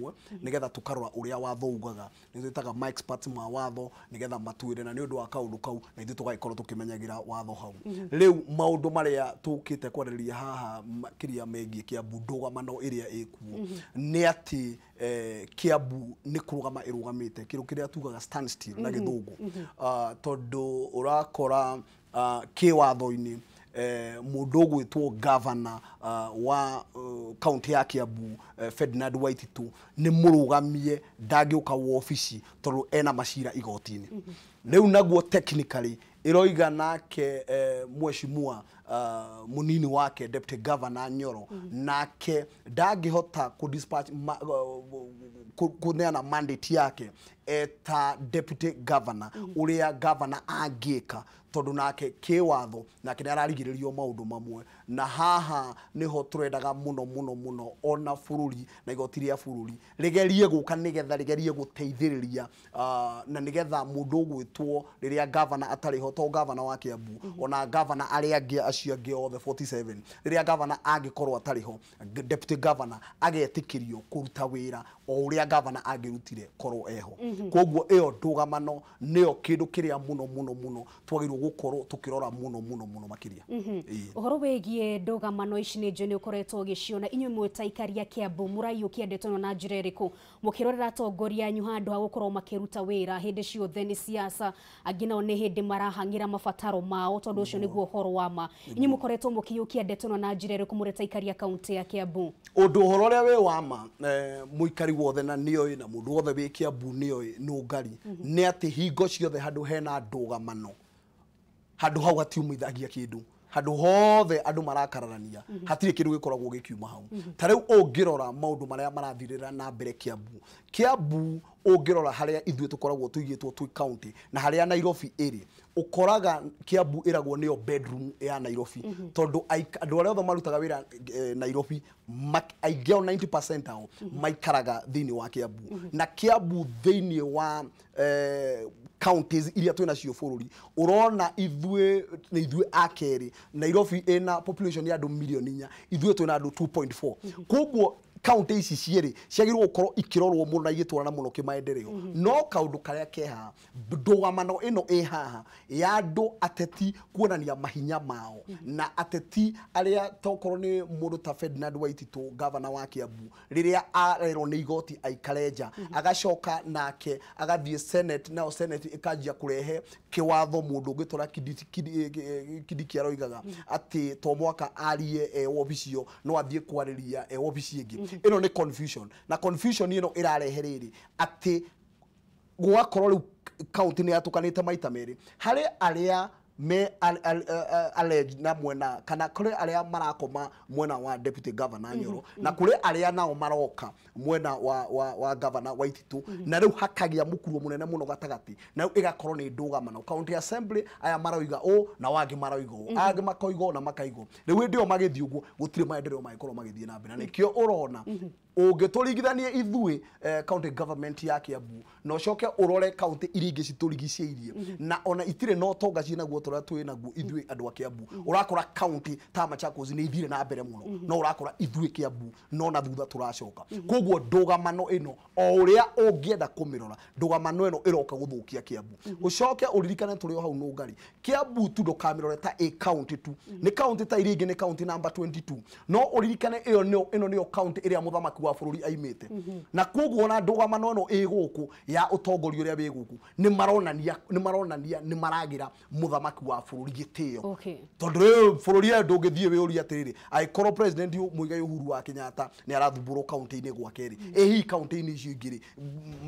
hamwe nigetha tukarora uria watho ugaga ni twitaga my experts ma watho nigetha matuire na ni undu wa kaundu kau na ithu tugaikorwo tukimenyagira watho hau riu maundu maria tukite kwariria haha kiria megie Kiambu ndugamano iria ikuo ni ati Kiambu ni kurugama irugamite kiru kiria tugaga stand still na githungu tondu urakora kiwatho-ini mundu gwitwo governor wa county ya Kiambu Ferdinand Waititu ni murugamie ndangiuka wa office tondu ena macira igoti-ini riu naguo technically iroiga nake mheshimiwa munini wake deputy governor Nyoro nake ndangihota ku dispatch kuneana mandate yake eta deputy governor uria governor angika tondu nake kiwatho nake ararigiririo maundu mamwe na haha niho turendaga muno ona bururi na igoti ria bururi rigerie guka nigetha rigerie guteithiriria na nigetha mundu gwitwo riria governor atari ho to governor wa Kiambu ona governor aria angi acio angi othe 47 riria governor angikorwo atari ho deputy governor agetikirio kuruta wira o uria governor angirutire korwo eho koguo iyo ndugamano niyo kindu kiria muno twagirwo gukorwo tukirora muno makiria uhoro wegie ndugamano ici ni njo ni ukoretwo giciona inywe mwetaikaria Kiambu murai ukiendetwo na njira iriku mukirorera atongoria anyu handu ha gukorwo makiruta wira hindi ciothe ni siasa angina one hindi marahangira mabataro mao tondu ucio niguo horo wa ma inywe mukoretwo mukiyukia ndetwo na njira iriku muretaikaria kaunti ya Kiambu undu horo ria we wa ma muikari wothe na nioi na mundu wothe wi Kiambu nioi nungari ni ati hingo ciothe handu hena ndugamano handu hau hatiumithagia kindu handu hothe andu marakararania hatire kindu gikoragwo gikiuma hau ta riu ungirora maundu maria marathirira na mbere Kiambu ungirora haria ithuĩ tukoragwo tuigĩtwo twi county na haria Nairobi iri ukoraga Kiambu iragwo niyo bedroom ya Nairobi tondu andu aria othe marutaga wira Nairobi aigeo 90% ao maikaraga thini wa Kiambu na Kiambu thini wa counties iria twina cio bururi urona ithuĩ akeri Nairobi ina population ya andu milioni 4 ithuĩ twina andu 2.4 koguo county ici cieri ciagirwo gukorwo ikirorwo muno na igitwarana muno kimaendereo no kaundu karia keha ndugamano ino haha ya andu ateti kuonania mahinya mao na ateti aria tokorwo ni mundu ta Ferdinand Waititu governor wa Kiambu riria arero ni igoti aikareja agacoka nake agathie senate na senate ikanjia kurehe kiwatho mundu ugitora kidiki aroigaga ati to mwaka arie obicio no athie kwariria obici ingi ino ni confusion na confusion ino irarehereri ati gwakorwo riu county ni atukanite maita meri hari aria me alleged na mwena kana kule aria marakoma mwena wa deputy governor Nyoro na kule aria nao maroka mwena wa governor Waititu na riu hakagia mukuru munene muno gatagati na igakorwo ni ndugamano county assembly aya maroiga na wagi maroiga agi makoigo na makaigo riu ndio magithii uguo gutire maendeleo maikorwo magithii na mbere nikio urona ugituringithania ithui county government ya Kiambu no coke urore county iringi citurigiceirie na ona itire no tonga cina guo tora twi naguo ithui andu a Kiambu urakora county ta Machakos ni ithire na mbere muno no urakora ithui Kiambu no na thutha turacoka koguo ndugamano ino o uria ungienda kumirora ndugamano ino iroka guthukia Kiambu ucoke uririkane turi hau no ngari Kiambu tu ndukamirore ta a county tu ni county ta iringi ni county number 22 no uririkane ino niyo county iria muthamaki wa bururi aimite na koguo na ndugamano ino iguku ya utongoria uria wi guku ni maronania ni maragira muthamaki wa bururi gitio tondu bururi ya ndungithie wi uri atiriri aikorwo president Muigai Uhuru wa Kenyatta ni arathumburo county ini gwa keri hi county ini icio ingiri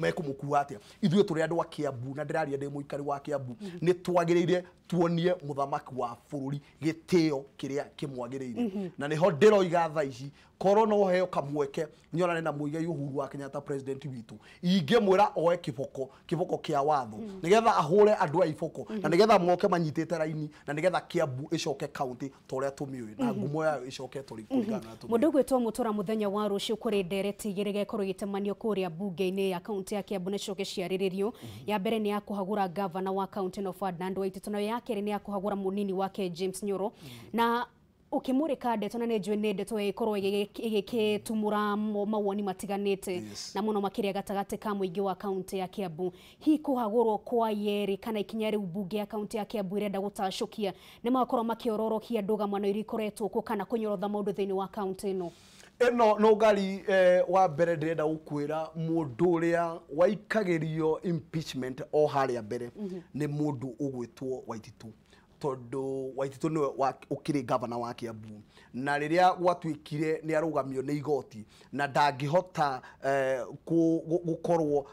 mekumukua atia ithuĩ turi andu a Kiambu na ndiraria ndi muikari wa Kiambu ni twagiriire tuonie muthamaki wa bururi gitio kiria kimwagiriire na niho ndiroiga tha ici korwo no heo kamweke nyorane na Muigai Uhuru wa Kenyatta president witu ingemwira oe kiboko kia watho nigetha ahure andu a iboko na nigetha moke manyitite raini na nigetha Kiambu icoke county toria tumiwe na ngumo ya icoke tori kurigana na tumiwe mundu gwetwo mutura muthenya wa rucio kuri ndereti igirege korwo gitemanio kuria bunge-ini ya county ya Kiambu na coke ciariririo ya mbere ni ya kuhagura governor wa county no Ferdinand Waititu na ya keri ni ya kuhagura munini wake James Nyoro na ukimurika ndeto na nejwe ne ndeto ikorwo igikitumura mawoni matiganite na muno makiria gatagate ka muingi wa kaunti ya Kiambu hi kuhagurwo kwa yeri kana ikinya ri bunge ya kaunti ya Kiambu irenda gutashukia ne makorwo makiororokia ndugamano iri koretwo ko kana kunyorotha maundu thiini wa kaunti no no ngari wa mbere ndirenda gukwira mundu uria waikagirio impeachment o haria mbere ni mundu ugwitwo Waititu tondu Waititu niwe ukiri governor wa Kiambu na riria gwatwikire ni arugamio ni igoti na ndangihota gukorwo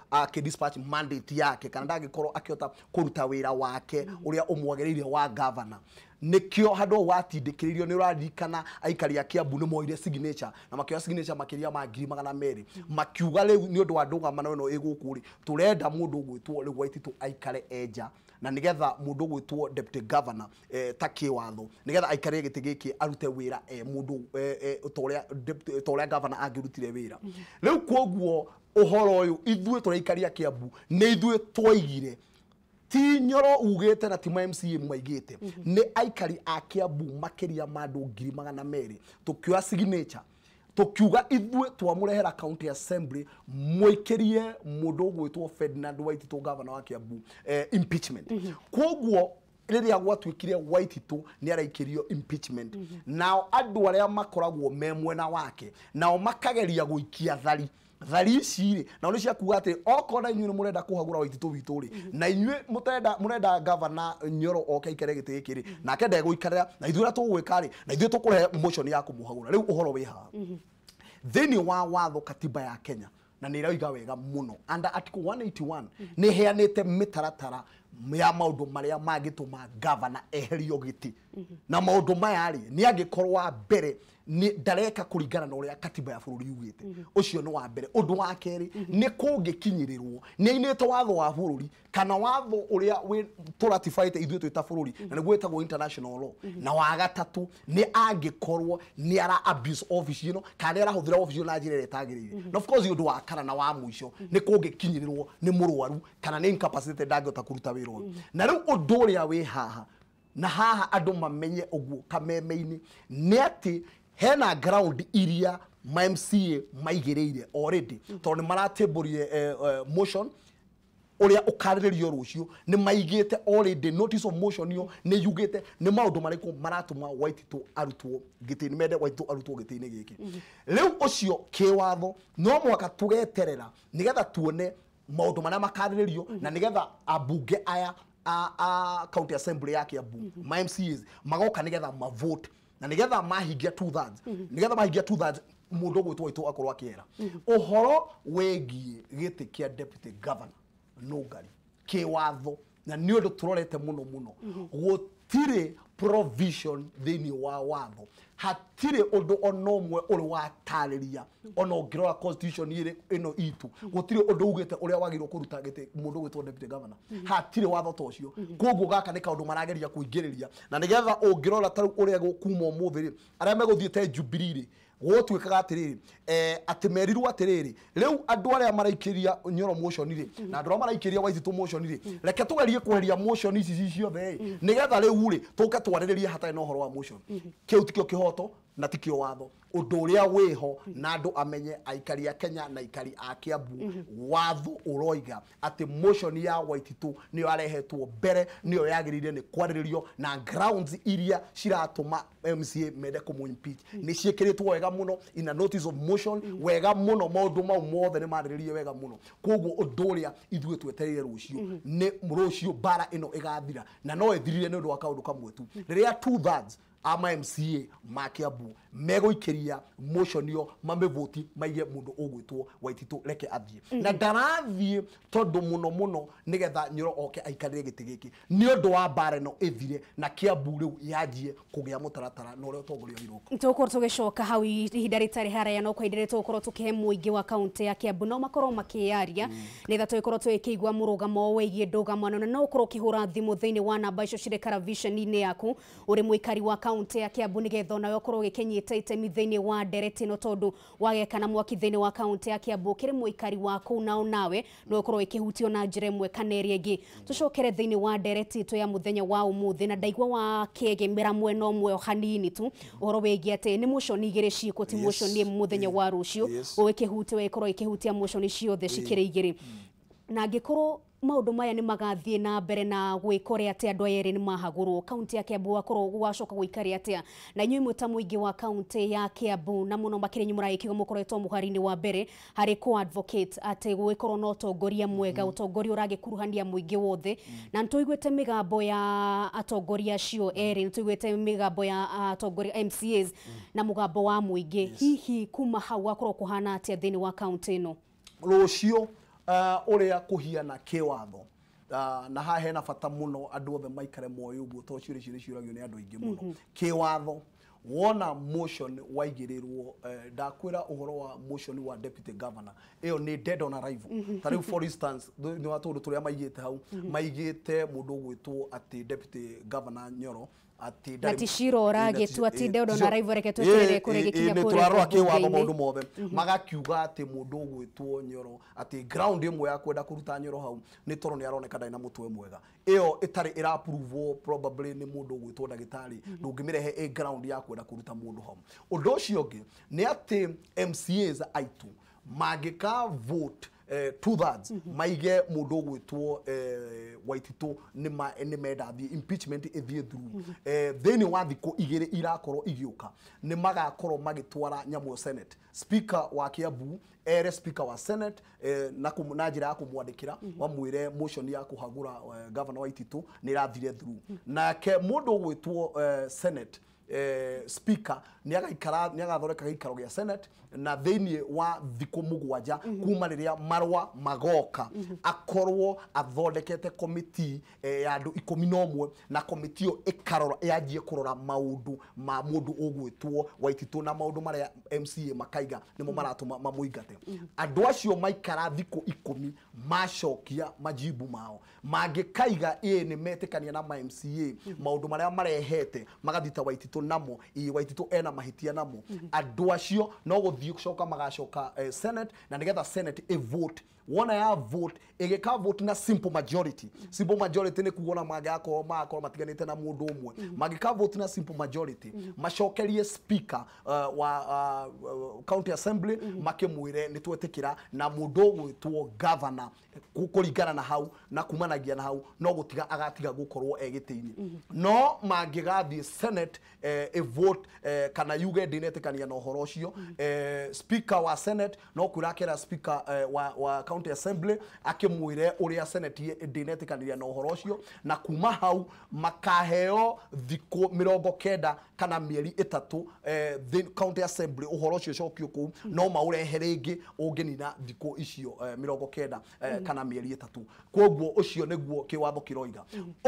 dispatch mandate yake kana ndangikorwo akihota kuruta wira wake uria umwagiriire wa governor nikio hado watindikiririo ni uradikana aikari ya Kiambu ni moire signature na makio signature makiria ma 200 makiuga riu ni undu wa ndugamano no igukuri turenda mundu gwitwo riu Waititu aikare eja na nigetha mundu gwitwo deputy governor taki watho nigetha aikare giti giki arute wira mundu toria governor agirutire wira riu koguo uhoro uyu ithue turaikaria Kiambu ni ithue twaigire ti Nyoro ugete na tima MCA mwaigite ni aikari a Kiambu makiria mandu 200 tukioa signature tukiuga ithue twamurehera county assembly mwikirie mundu gwitwo Ferdinand Waititu governor wa Kiambu impeachment koguo riria gwatwikire Waititu ni araikirio impeachment nao andu aria makoragwo memwena wake nao makageria guikia thari iciri na oni cia kuga ati okona inyu ni murenda kuhagura Waititu wituri na inyu murenda governor Nyoro oke ikare giti gikiri na kende guikarira na ithura tugwikari na ithu tukurehe motion ya kumuhagura riu uhoro wi ha thini wa watho katiba ya Kenya na ni iraiga wega muno under article 181 ni heanite mitaratara ya maundu maria magituma governor eherio giti na maundu maya ri ni angikorwa mbere ni ndareka kuringana na uria katiba ya bururi yugite ucio no wa mbere undu wa keri ni kungikinyirirwo ni inete watho wa bururi kana watho uria we ratified ithu twita bururi na niguo etagwo international law na wa gatatu ni angikorwo ni ara abuse office ino kana ara huthira office na njira etagirire na of course undu wa kana na wa muico ni kungikinyirirwo ni murwaru kana ni incapacitated ndangihota kuruta wira na riu undu uria wi haha na haha andu mamenye uguo Kameme-ini ni ati hena ground iria ma MCA maigireire already tondu maratemburie motion uria ukaririo rucio ni maigite already notice of motion yo ni yugite ni maundu mariko maratuma Waititu arutwo gitini mende Waititu arutwo gitini giki riu ucio kiwatho no mwaka tugeterera nigetha tuone maundu maria makaririo na nigetha abunge aya a county assembly ya Kiambu ma MCAs magoka nigetha ma vote na nigetha mahigia 2/3 nigetha mahigia 2/3 mundu gwitwo Waititu akorwo akiera uhoro wegie giti kia deputy governor no ngari kiwatho na ni undu turorete muno gutire provision thini wa watho hatire undu onomwe uri watariria ona ngirora constitution ino itu gutire undu ugite uria wagirwo kuruta gite mundu gwitwo deputy governor hatire watho tocio koguo gaka ni kaundu marageria kuingiriria na nigetha ungirora taru uria gukuma umuthiri aria meguthiete Jubilee gotwikaga atiriri ati merirwo atiriri riu andu aria maraikiria Nyoro motion ri na andu maraikiria Waititu motion ri reke tugerie kuheria motion ici ciothe nigetha riu ri tuke twariririe hatari no horo wa motion kiu tikio kihoto na tikio watho undu uria wiho na andu amenye aikari ya Kenya na aikari a Kiambu watho uroiga ati motion ya Waititu niyo arehetwo mbere niyo yagirire ni kwariririo na grounds iria ciratuma MCA mende kumu impeach ni ciekiritwo wega muno in a notice of motion wega muno maundu mau mothe ni mariririe wega muno koguo undu uria ithue twetereire rucio ni rucio bara ino igathira na no ethirire ni undu wa kaundu kamwe tu riria 2/3 ama MCA ma Kiambu megoikiria motion yo mamevoti maige mundu ugwitwo Waititu reke athie na ndarathie tondu muno nigetha Nyoro oke aikarire giti giki ni undu wa bare no ethire na Kiambu riu yajie kugia mutaratara no rio tongoria iroko tukorwo tugicoka hau ihinda ritari haraya no kwa indire tukorwo tukihe muingi wa kaunti ya Kiambu no makorwo makiaria nitha tukorwo twikigwa murugamo wegie ndugamano na no ukorwo kihura thimu thiini wa namba icio cire vision ine yaku uri muikari wa kaunti ya Kiambu nigetha nayo korwo gikenyite itemi thiini wa ndereti no tondu wagekana mwaki thiini wa kaunti ya Kiambu kiri muikari wa kuu nao nawe no korwo ikihutio na njira imwe kana iria ingi tucokere thiini wa ndereti to ya muthenya wa umuthi na ndaigwa wa kegemera mwena umwe hanini tu uhoro wigie ati ni motion igire ciiko ti motion ni muthenya wa rucio uikihutio ikorwo ikihutia motion ciothe cikire igire na ngikorwo maundu maya ni magathie na mbere na gwikore ati andu eri ni mahagurwo kaunti ya Kiambu akorwo gwacoka guikari atia na inyuĩ mwita muingi wa kaunti ya Kiambu na muno makire nyumura ikigo mukoretwo muharini wa mbere hari ko advocate ati gwikorwo no tongoria mwega utongoria uragikuruhania muingi wothe na ntuigwete migambo ya atongoria cio eri ntuigwete migambo ya atongoria MCAs na mugambo wa muingi hihi kuma hau akorwo kuhana atia thini wa kaunti no rucio uria kuhiana kiwatho na ha hena bata muno andu othe maikare moyo uguo to ciuragio ni andu aingi muno kiwatho wona motion waigirirwo ndakwira uhoro wa motion wa deputy governor iyo ni dead on arrival tariu for instance ni watu turia maigite hau maigite mundu gwitwo ati deputy governor Nyoro ati natishiro rage tu ati dead on arrival reke tweterere kure gikinya kure turarwa kiwatho maundu mothe magakiuga ati mundu gwitwo Nyoro ati ground imwe ya kwenda kuruta Nyoro hau ni toro ni aroneka ndai na mutwe mwega iyo itari ira approve probably ni mundu gwitwo ndagitari ndungimirehe a ground ya kwenda kuruta mundu hau undu ucio ungi ni ati MCAs aitu magika vote 2/3 maige mundu gwitwo Waititu ni menda the impeachment ithie through theni wa thiko igire irakorwo igiuka ni magakorwo magitwara nyamu Senate speaker wa Kiambu speaker wa Senate na njira ya kumwandikira wamwire motion ya kuhagura governor Waititu ni rathire through nake mundu gwitwo Senate speaker ni agathoreka gikaro gya Senate na theni wa thiko mugwanja kuma riria marwa magoka akorwo athondekete committee ya andu 11 na committee yo ikarora yajie kurora maundu ma mundu ugwitwo Waititu na maundu maria MCA makaiga nimo maratuma mamuingate andu acio maikara thiko 10 macokia majibu mao mangikaiga ni metikania na ma MCA maundu maria marehete magathita Waititu namo Waititu ena mahitia namo andu acio no guthii gucoka magacoka Senate na nigetha Senate vote wona ya vote igeka vote na simple majority ni kuona magako matiganite na mundu umwe magika vote na simple majority macokerie speaker wa county assembly makemwire nitwetikira na mundu gwitwo governor kuringana na hau na kumanagia na hau no gutiga agatiga gukorwo egitiini no magigathie Senate vote kana yuge ndinetikania na uhoro ucio speaker wa Senate no kurakera speaker wa county assembly akimwire uria Senate ndinetikania na uhoro ucio na kuma hau makaheo thiko 90 kana mieri 3 the county assembly uhoro ucio cokio ku no maurehe ringi unginina thiko icio 90 kana mieri 3 koguo ucio niguo kiwatho kiroiga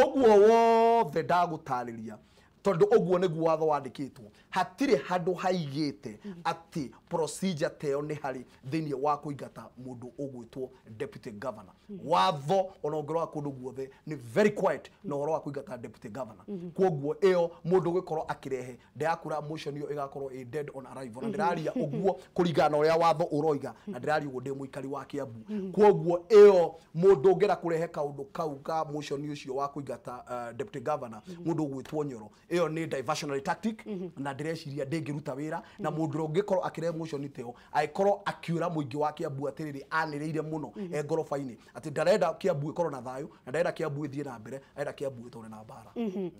uguo wothe ndagutariria tondu oguo niguo watho wandikitwo hatire handu haigite ati procedure teo ni hari thini wa kuingata mundu ugwitwo deputy governor watho onongorwa kundu guothe ni very quiet no horo wa kuingata deputy governor koguo iyo mundu gwikorwo akirehe ndakura motion iyo igakorwo dead on arrival na ndiraria oguo kuringana uria watho uroiga na ndiraria ugo ndi muikari wa Kiambu koguo iyo mundu ngera kurehe kaundu kau ka motion ucio wa kuingata deputy governor mundu ugwitwo Nyoro iyo ni diversionary tactic na ndĩreciria ndĩngĩruta wĩra na mũndũ ũngĩkorwo akirehe motion teo aikorwo akiura mũingĩ wa Kiambu atiriri anĩrĩire mũno ngoroba-inĩ ati ndarenda Kiambu ikorwo na thayũ na ndarenda Kiambu ithie na mbere arenda Kiambu itore na mbara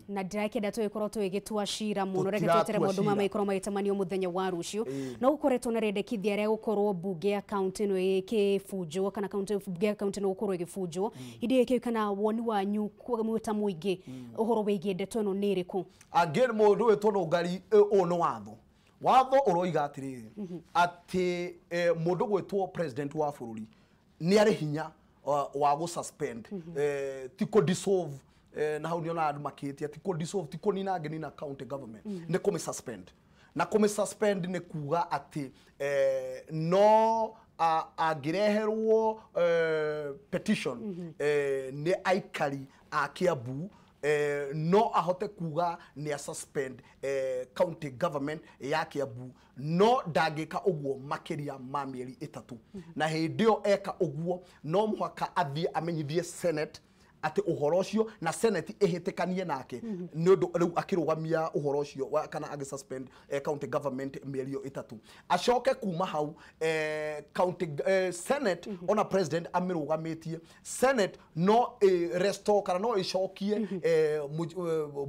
na ndirakenda tũikorwo tũgĩtua cira mũno reke twetere maũndũ maikorwo magĩtamanio mũthenya wa rũciũ no gũkoretwo na rendekithia rĩa gũkorwo bunge ya county ĩno ĩkĩbunjwo kana bunge ya county ĩno gũkorwo ĩgĩbunjwo hĩndĩ ĩkĩ kana woni wanyu mwĩta mũingĩ ũhoro wĩgiĩ ndeto ĩno nĩ ĩrĩkũ again mundu wetwo Ndungari ono watho uroiga atiriri ati mundu gwetwo president wa bururi ni ari hinya wa go suspend tiko dissolve na hau niona andu makiti tiko dissolve tiko nina ngeni na county government ni kumi suspend na kumi suspend ni kuga ati no agireherwo petition ni aikari a Kiambu no ahote kuga ni a suspend county government ya Kiambu no ndagika uguo makiria ma mieri 3 na hindio eka uguo no muhaka athie amenyithie Senate ati uhoro ucio na Senate ihitikanie nake ni undu riu akirugamia uhoro ucio kana agi suspend county government mieri 3 acoke kuma hau county Senate ona president amirugametie Senate no restore kana no icokie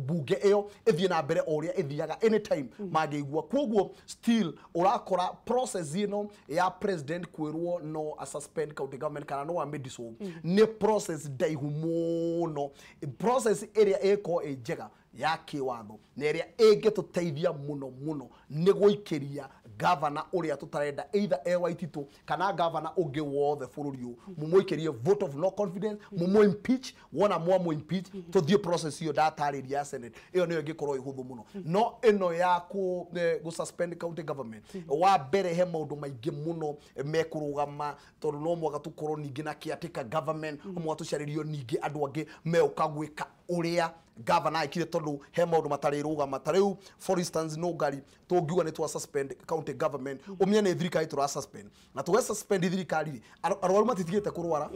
bunge eyo ithie na mbere oria ithiaga anytime magigwa koguo still urakora process ino ya president kwirwo no a suspend county government kana no amediso ni process daihumo no process area eko ejega ya kiwatho na area ingetuteithia muno ni guikiria governor uria tutarenda either ewaititu kana governor ungi wothe bururi u mumuikirie vote of no confidence mumu impeach wona mwa impeach to the process yo datariria Senate iyo niyo ngikorwo ihuthu muno no ino ya ku suspend county government wa mbere he maundu maingi muno mekurugama tondu no mwaga tukorwo ningi na kiatika government mwa tucaririo ningi andu angi meukagwika uria governor ikire tondu he maundu matari rugama tariu for instance no ngari tungiuga ni twa suspend county government umye ni thirikari tura suspend na tuwe suspend thirikari arwaru matitigite kurwara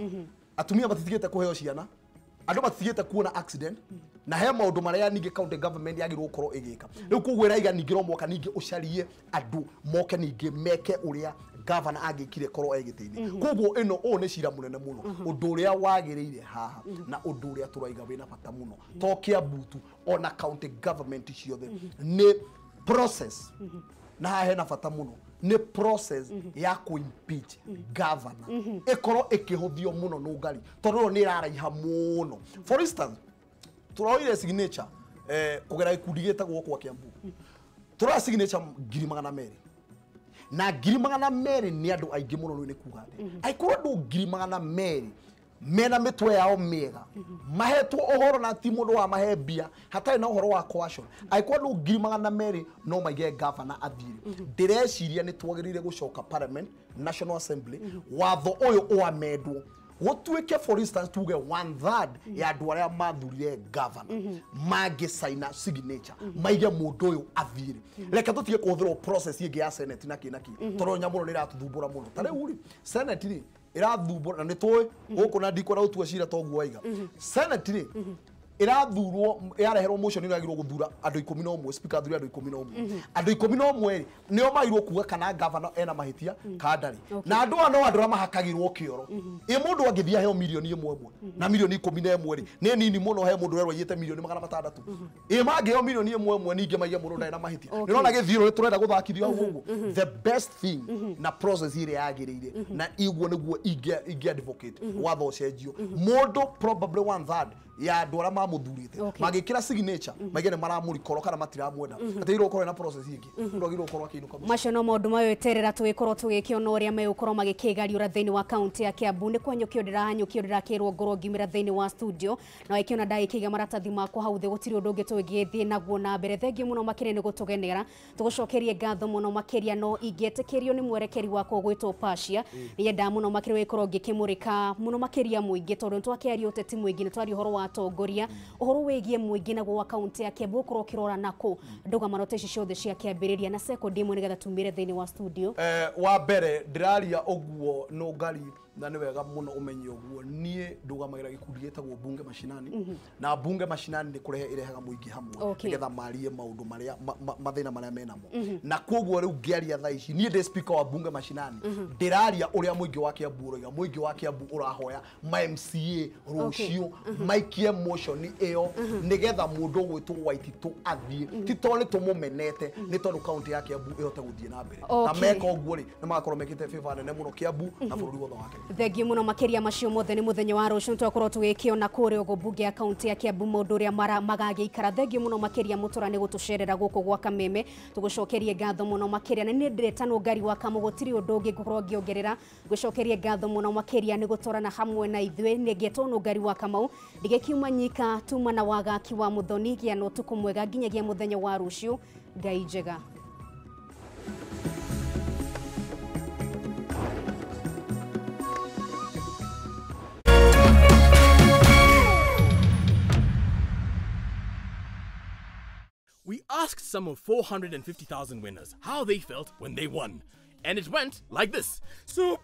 atumia matitigite kuheo ciana andu matitigite kuona accident na he maundu maria ningi county government yagirwo gukorwo igika riu kugwira iga ningi ro moka ningi ucarie andu moke ningi meke uria governor agikire korwo egiteini koguo ino o ne cira munene muno undu uria wagiriire haha na undu uria turaiga wina bata muno to Kiambu ona county government ciothe ni process na he na bata muno ni process ya ku impeach governor ikoro ikihuthio muno no ngari tondu ni raraiha muno for instance turoire signature kugera ikundi gitagwo kwa Kiambu tura signature 200,000 na 200,000 ni andu aingi muno ni kuga aikorwo andu 200,000 mena mitwe yao mega mahetwo ohoro na ti mundu wa mahebia hatari na ohoro wa coercion aikorwo andu 200,000 no maige governor athire ndireciria ni twagirire gucoka parliament national assembly watho uyu uamendwo wotuike for instance tuge 1/3 ya andu aria mathurire governor mage sign signature maige mundu uyu athire reke tutige kuthirwo process ingi ya Senate na kinaki toro nyamuno ni ratuthumbura muno tare uri Senate ni irathumbura na nitwe guku na ndiko na utua cira togu waiga Senate ni irathurwo yareherwo motion ino yagirwo guthura andu 11 speaker thuri andu 11 andu 11 nio mairwo kuga kana governor ena mahitia kadari na andu ano andu ramahakagirwo kioro mundu angithia heo milioni 1 na milioni 11 ni nini muno he mundu werwo yite milioni 600 mage heo milioni 1 ninge maiye mundu na mahitia nirona githiro ni turenda guthakithio uguo the best thing na process ire yagirire na iguo niguo ige advocate watho ucenjio mundu probably 1/3 ya ndwara mamuthurite magikira signature magene maramuri koro kana matiramwenda ateiro ukoro na process ingi ndogiro ukoro akinuka macio no maundu mayo eterera tugikorwo tugikiona uria megukorwo magikigari ura thiini wa county ya Kiambu ni kwanyukio ndirahanyukio ndirakirwo ngoro ngimira thiini wa studio na wakiona ndagikiga maratathi makwa hau the gutiri undu ungi tugithie naguo na mbere thengi muno makire ni gutugenera tugucokerie ngatho muno makiria no ingetikirio ni mwerekeri wako gwitwo Passia ni yenda muno makire wikorwo ngikimurika muno makiria muingi tondu twakiaria uteti muingi ni twari horo wa tongoria uhoro wegie muingi naguo wa county ya Kiambu ukorwo kirora nako nduga maroteci ciothe cia kiambiriria na second imwe nigetha tumire thiini wa studio wa mbere ndiraria uguo no ngari na ni wega muno umenye uguo nie ndugamagira gikundi gitagwo bunge mashinani na bunge mashinani ni kurehe irehaga muingi hamwe nigetha marie maundu maria mathina maria menamo na koguo riu ngiaria thaa ici nie ndi speaker wa bunge mashinani ndiraria uria muingi wa Kiambu uroiga muingi wa Kiambu urahoya ma MCA rucio maikie motion iyo nigetha mundu gwitwo Waititu athie titone tumumenete ni tondu county ya Kiambu ihote guthie na mbere na meka uguo ri ni magakorwo mekite favor nene muno Kiambu na bururi wothe wake thengi muno makiria macio mothe ni muthenya wa rucio twakorwo tugikiona kuri ugo bunge ya county ya Kiambu mundu uria magagiikara thengi muno makiria mutura ni gutucerera guku gwa Kameme tugucokerie ngatho muno makiria na ni ndiretano ngari wa kamo gutiri undu ungi gukorwo ngiongerera gucokerie ngatho muno makiria ni gutorana hamwe na ithwe ni ngetono ngari wa kamo ndigekiuma nyika tuma na wagaki wa muthoni gia no tukumwega nginyagia muthenya wa rucio ngai njega. we asked some of 450,000 winners how they felt when they won. And it went like this. Super!